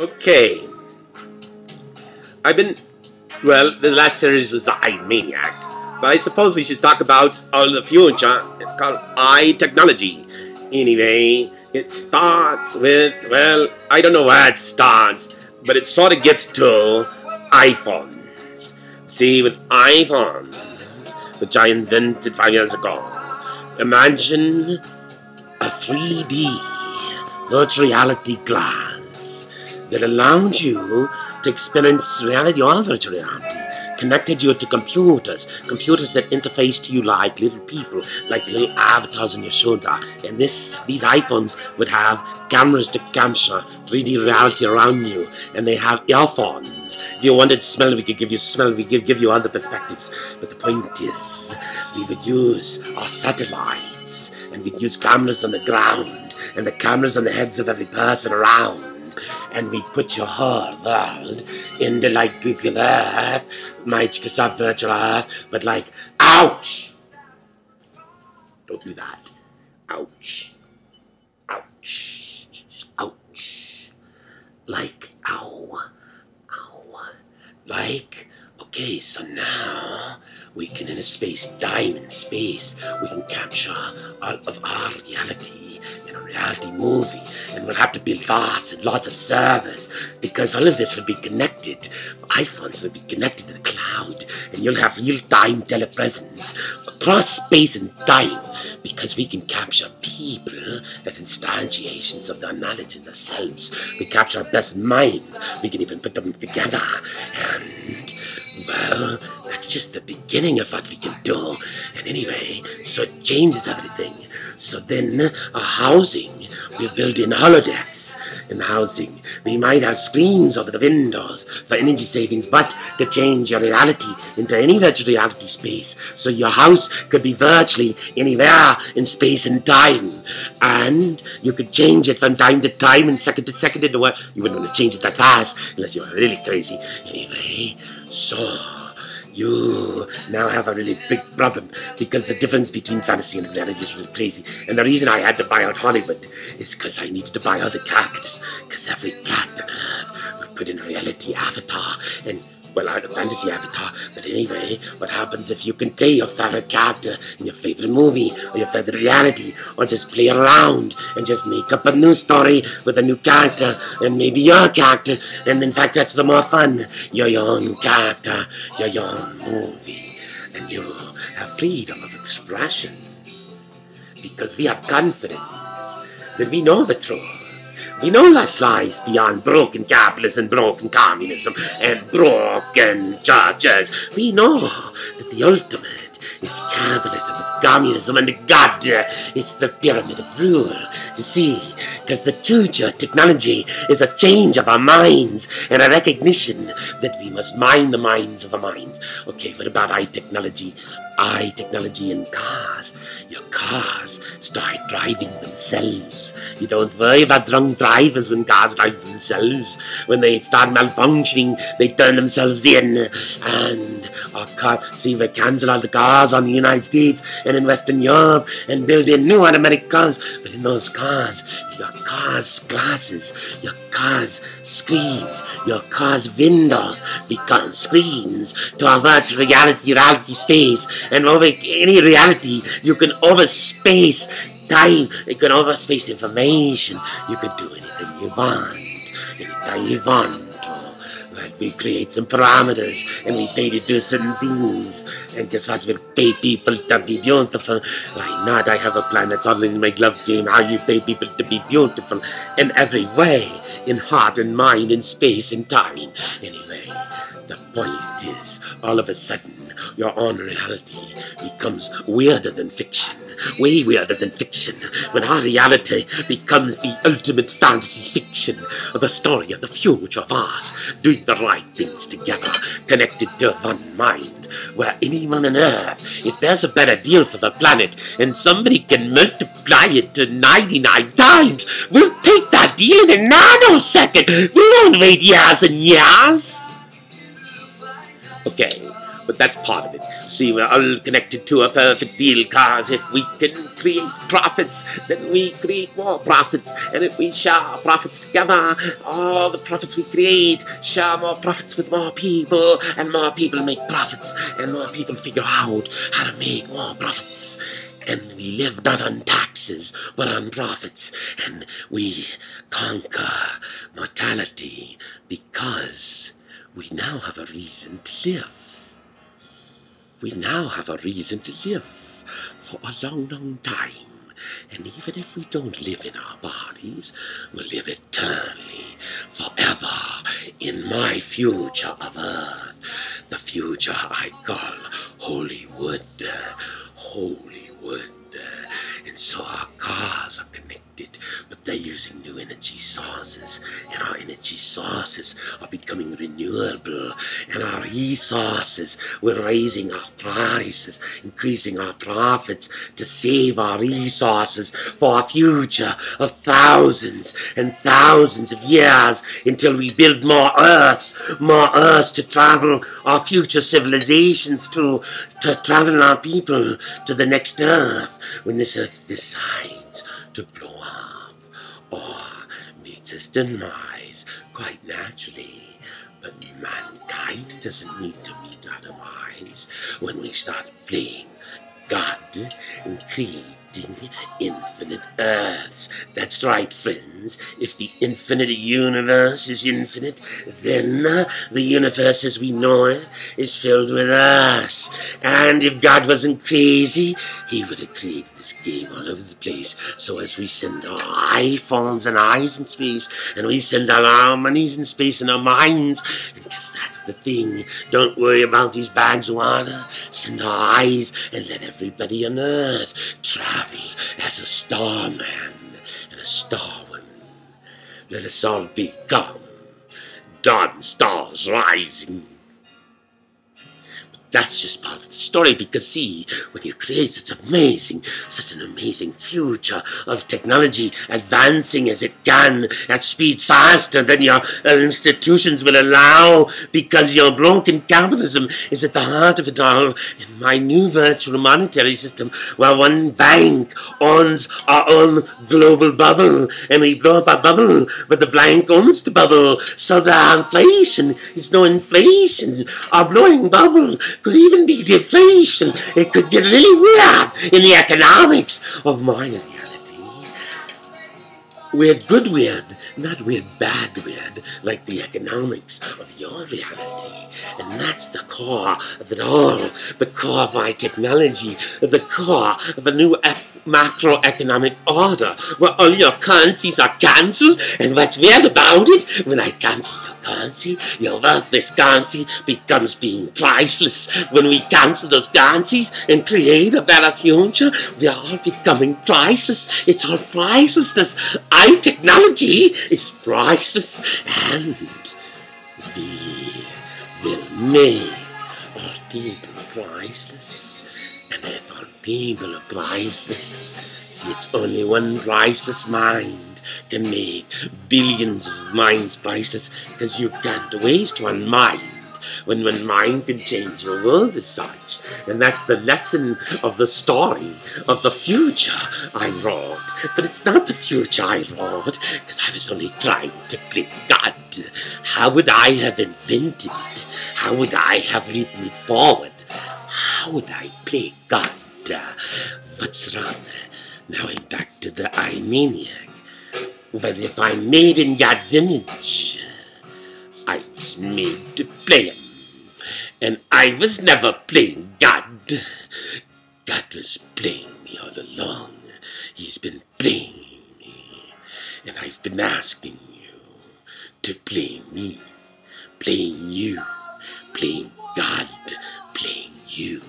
Okay. Well, the last series was iManiac, but I suppose we should talk about all the future called iTechnology. Anyway, it starts with, well, I don't know where it starts, but it sort of gets to iPhones. See, with iPhones, which I invented 5 years ago, imagine a 3D virtual reality glass that allowed you to experience reality or virtual reality, connected you to computers that interface to you like little people, like little avatars on your shoulder. And these iPhones would have cameras to capture 3D reality around you, and they have earphones. If you wanted smell, we could give you smell, we could give you other perspectives. But the point is, we would use our satellites, and we'd use cameras on the ground, and the cameras on the heads of every person around. And we put your whole world into like Google Earth, Microsoft Virtual Earth, but like, ouch! Don't do that. Ouch. Ouch. Ouch. Like, ow. Ow. Like, okay, so now we can, in a space-time in space, we can capture all of our reality in a reality movie, and we'll have to build lots and lots of servers, because all of this would be connected. iPhones would be connected to the cloud, and you'll have real-time telepresence across space and time, because we can capture people as instantiations of their knowledge in themselves. We capture our best minds. We can even put them together, and well, that's just the beginning of what we can do. And anyway, so it changes everything. So then, housing, we build in holodecks in the housing. We might have screens over the windows for energy savings, but to change your reality into any virtual reality space. So your house could be virtually anywhere in space and time. And you could change it from time to time and second to second in the world. You wouldn't want to change it that fast unless you were really crazy. Anyway, so you now have a really big problem, because the difference between fantasy and reality is really crazy. And the reason I had to buy out Hollywood is because I needed to buy other characters, because every character on Earth would put in a reality avatar, and well, I had a fantasy avatar. But anyway, what happens if you can play your favorite character in your favorite movie or your favorite reality, or just play around and just make up a new story with a new character and maybe your character, and in fact that's the more fun. You're your own character, you're your own movie, and you have freedom of expression, because we have confidence that we know the truth. We know that lies beyond broken capitalism, broken communism, and broken churches. We know that the ultimate is capitalism with communism, and God is the pyramid of rule. You see, because the future technology is a change of our minds and a recognition that we must mind the minds of our minds. Okay, what about iTechnology? iTechnology in cars. Your cars start driving themselves. You don't worry about drunk drivers when cars drive themselves. When they start malfunctioning, they turn themselves in. And our car, see, we cancel all the cars on the United States and in Western Europe and build in new automatic cars. But in those cars, your car's glasses, your car's screens, your car's windows become screens to a virtual reality space. And over any reality, you can overspace time, you can overspace information, you can do anything you want, anytime you want. But we create some parameters, and we pay to do certain things, and guess what? We'll pay people to be beautiful. Why not? I have a plan that's all in my glove game, how you pay people to be beautiful in every way, in heart and mind, in space and time. Anyway, the point is, all of a sudden, your own reality becomes weirder than fiction, way weirder than fiction, when our reality becomes the ultimate fantasy fiction of the story of the future of us, doing the right things together, connected to one mind, where anyone on Earth, if there's a better deal for the planet, and somebody can multiply it to 99 times, we'll take that deal in a nanosecond. We won't wait years and years. Okay, but that's part of it. See, we're all connected to a perfect deal, cause if we can create profits, then we create more profits, and if we share profits together, all the profits we create share more profits with more people, and more people make profits, and more people figure out how to make more profits. And we live not on taxes, but on profits. And we conquer mortality because we now have a reason to live. We now have a reason to live for a long, long time. And even if we don't live in our bodies, we'll live eternally, forever, in my future of Earth. The future I call Hollywood. Hollywood. And so our cars are connected, but they're using new energy sources, and our energy sources are becoming renewable, and our resources, we're raising our prices, increasing our profits to save our resources for a future of thousands and thousands of years until we build more Earths to travel our future civilizations to travel our people to the next Earth when this Earth decides to blow up or meets its demise quite naturally. But mankind doesn't need to meet our demise when we start playing God and creating infinite Earths. That's right, friends. If the infinite universe is infinite, then the universe as we know it is filled with us. And if God wasn't crazy, he would have created this game all over the place. So as we send our iPhones and eyes in space, and we send all our monies in space and our minds, because that's the thing, don't worry about these bags of water. Send our eyes and let everybody on Earth travel as a starman and a starwoman. Let us all become dawn stars rising. But that's just part of the story, because see, when you create such an amazing future of technology advancing as it can at speeds faster than your institutions will allow, because your broken capitalism is at the heart of it all. In my new virtual monetary system, where one bank owns our own global bubble, and we blow up our bubble, but the bank owns the bubble, so the inflation is no inflation. Our blowing bubble could even be deflation. It could get really weird in the economics of my reality. Weird, good weird, not weird, bad weird, like the economics of your reality. And that's the core of it all, the core of my technology, the core of a new macroeconomic order, where all your currencies are cancelled. And what's weird about it, when I cancel your currency, your worthless currency becomes being priceless. When we cancel those currencies and create a better future, we are all becoming priceless. It's all pricelessness. iTechnology is priceless, and we will make our people priceless. And if our people are priceless, see, it's only one priceless mind can make billions of minds priceless, because you can't waste one mind when one mind can change your world as such. And that's the lesson of the story of the future I wrote. But it's not the future I wrote, because I was only trying to play God. How would I have invented it? How would I have written it forward? How would I play God? What's wrong? Now I'm back to the I-maniac. But if I'm made in God's image, I was made to play him. And I was never playing God. God was playing me all along. He's been playing me. And I've been asking you to play me. Playing you. Playing God. Playing you.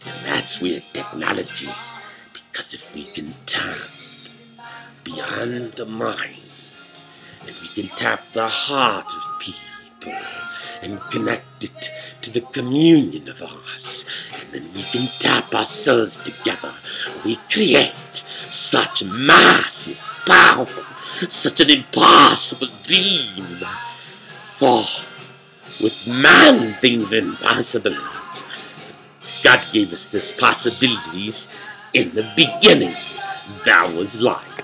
And that's weird technology. Because if we can tap beyond the mind, and we can tap the heart of people and connect it to the communion of us, and then we can tap our souls together, we create such massive, powerful, such an impossible dream for With man, things are impossible. God gave us these possibilities in the beginning. That was life.